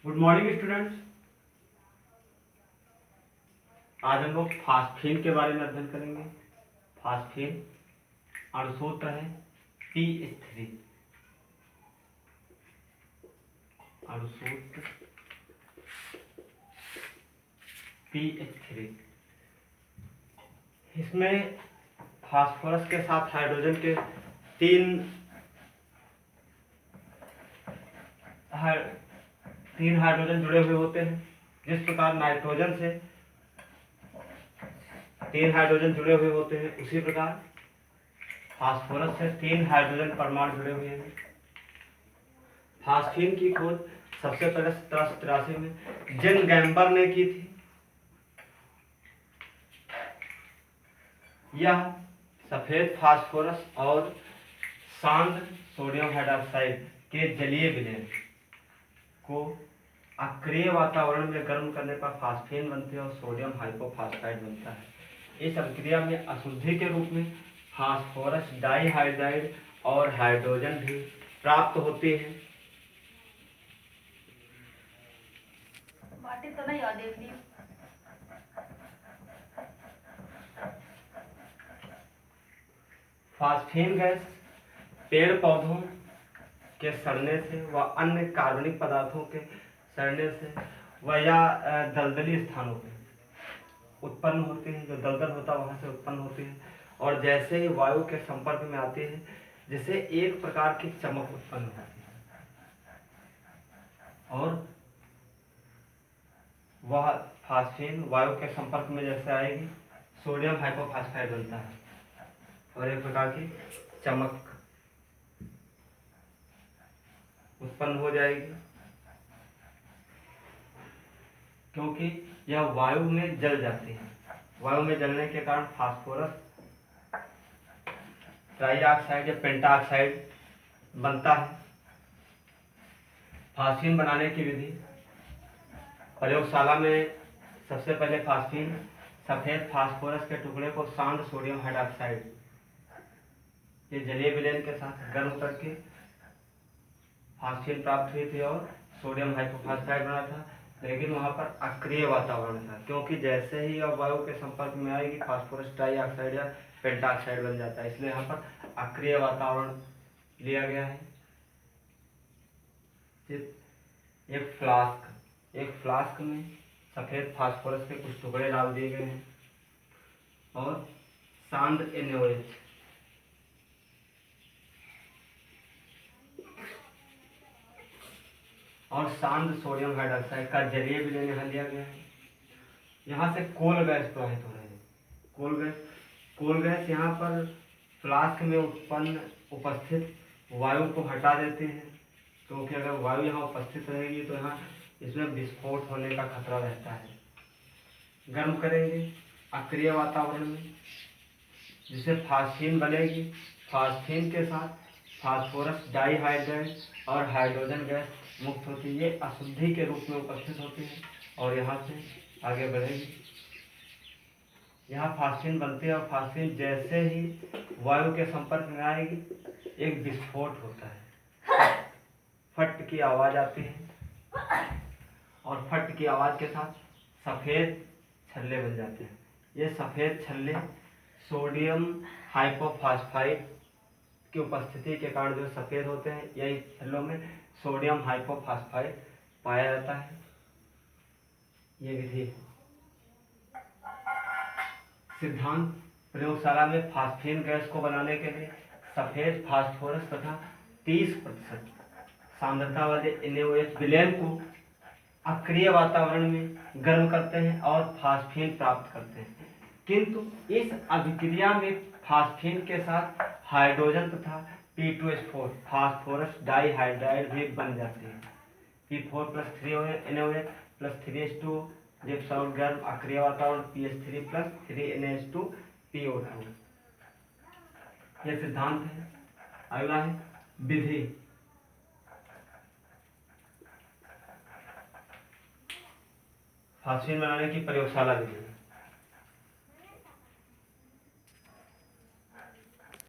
Good morning students. आज हम लोग फास्फेन के बारे में अध्ययन करेंगे। फास्फेन अणुसूत्र है PH3। अणुसूत्र PH3। इसमें फास्फोरस के साथ हाइड्रोजन के तीन हाइड्रोजन जुड़े हुए होते हैं। जिस प्रकार नाइट्रोजन से तीन हाइड्रोजन जुड़े हुए होते हैं, उसी प्रकार फास्फोरस से तीन हाइड्रोजन परमाणु जुड़े हुए हैं। फास्फेन की खोज सबसे पहले 1783 में जेन गैम्बर ने की थी। यह सफेद फास्फोरस और सांद्र सोडियम हाइड्रोक्साइड के जलीय विलयन को अक्रिय वातावरण में गर्म करने पर फास्फेन बनते हैं और सोडियम हाइपोफॉस्फाइड बनता है। इस अभिक्रिया में अशुद्धि के रूप में फास्फोरस डाइहाइड्राइड और हाइड्रोजन भी प्राप्त होते हैं। तो नहीं याद देख ली। फास्फेन गैस पेड़ पौधों के सड़ने से व अन्य कार्बनिक पदार्थों के सड़ने से व या दलदली स्थानों पर उत्पन्न होते हैं। जो दलदल होता है वहाँ से उत्पन्न होते हैं और जैसे ही वायु के संपर्क में आते हैं, जिससे एक प्रकार की चमक उत्पन्न होती है और वह फास्फेन वायु के संपर्क में जैसे आएगी, सोडियम हाइपोफॉस्फाइड बनता है और एक प्रकार की चमक उत्पन्न हो जाएगी, क्योंकि यह वायु में जल जाती है। वायु में जलने के कारण फास्फोरस ट्राइऑक्साइड या पेंटाऑक्साइड बनता है। फास्फेन बनाने की विधि प्रयोगशाला में सबसे पहले फास्फेन सफेद फास्फोरस के टुकड़े को सांद्र सोडियम हाइड्रोक्साइड के जलीय विलयन के साथ गर्म करके फास्फेन प्राप्त हुई थी और सोडियम हाइपोफॉस्फाइड बना था। लेकिन वहाँ पर अक्रिय वातावरण था, क्योंकि जैसे ही अब वायु के संपर्क में आएगी फास्फोरस ट्राइऑक्साइड या पेंटाऑक्साइड बन जाता है। इसलिए यहाँ पर अक्रिय वातावरण लिया गया है। एक फ्लास्क में सफेद फास्फोरस के कुछ टुकड़े डाल दिए गए हैं और सांद्र NaOH और सांद्र सोडियम हाइड्रोक्साइड का जलीय विलयन यहाँ लिया गया है। यहाँ से कोल गैस प्रवाहित हो रही है। कोल गैस यहाँ पर फ्लास्क में उपस्थित वायु को हटा देते हैं, क्योंकि अगर वायु यहाँ उपस्थित रहेगी तो यहाँ इसमें विस्फोट होने का खतरा रहता है। गर्म करेंगे अक्रिय वातावरण में, जिससे फास्फेन बनेगी। फास्फेन के साथ फास्फोरस डाइहाइड्राइड और हाइड्रोजन गैस मुक्त होती है। ये अशुद्धि के रूप में उपस्थित होती है और यहाँ से आगे बढ़ेगी। यहाँ फास्फेन बनते हैं और फास्फेन जैसे ही वायु के संपर्क में आएगी, एक विस्फोट होता है, फट की आवाज़ आती है और फट की आवाज़ के साथ सफ़ेद छल्ले बन जाते हैं। ये सफ़ेद छल्ले सोडियम हाइपोफॉस्फाइड की उपस्थिति के कारण जो सफ़ेद होते हैं, यही छल्लों में सोडियम हाइपोफॉस्फाइड पाया जाता है। ये विधि है। सिद्धांत प्रयोगशाला में फास्फेन गैस को बनाने के लिए सफ़ेद फास्फोरस तथा 30% सांद्रता वाले NaOH विलयन को अक्रिय वातावरण में गर्म करते हैं और फास्फेन प्राप्त करते हैं। किंतु इस अभिक्रिया में फास्फेन के साथ हाइड्रोजन तथा P2S4 फास्फोरस डाइहाइड्राइड भी बन जाते हैं। P4 + 3 NaOH + 3H2 जब सौर गर्म अक्रिय वातावरण PH3 + 3 NaH2 PO2। यह सिद्धांत है। अगला है विधि। फास्फेन बनाने की प्रयोगशाला विधि।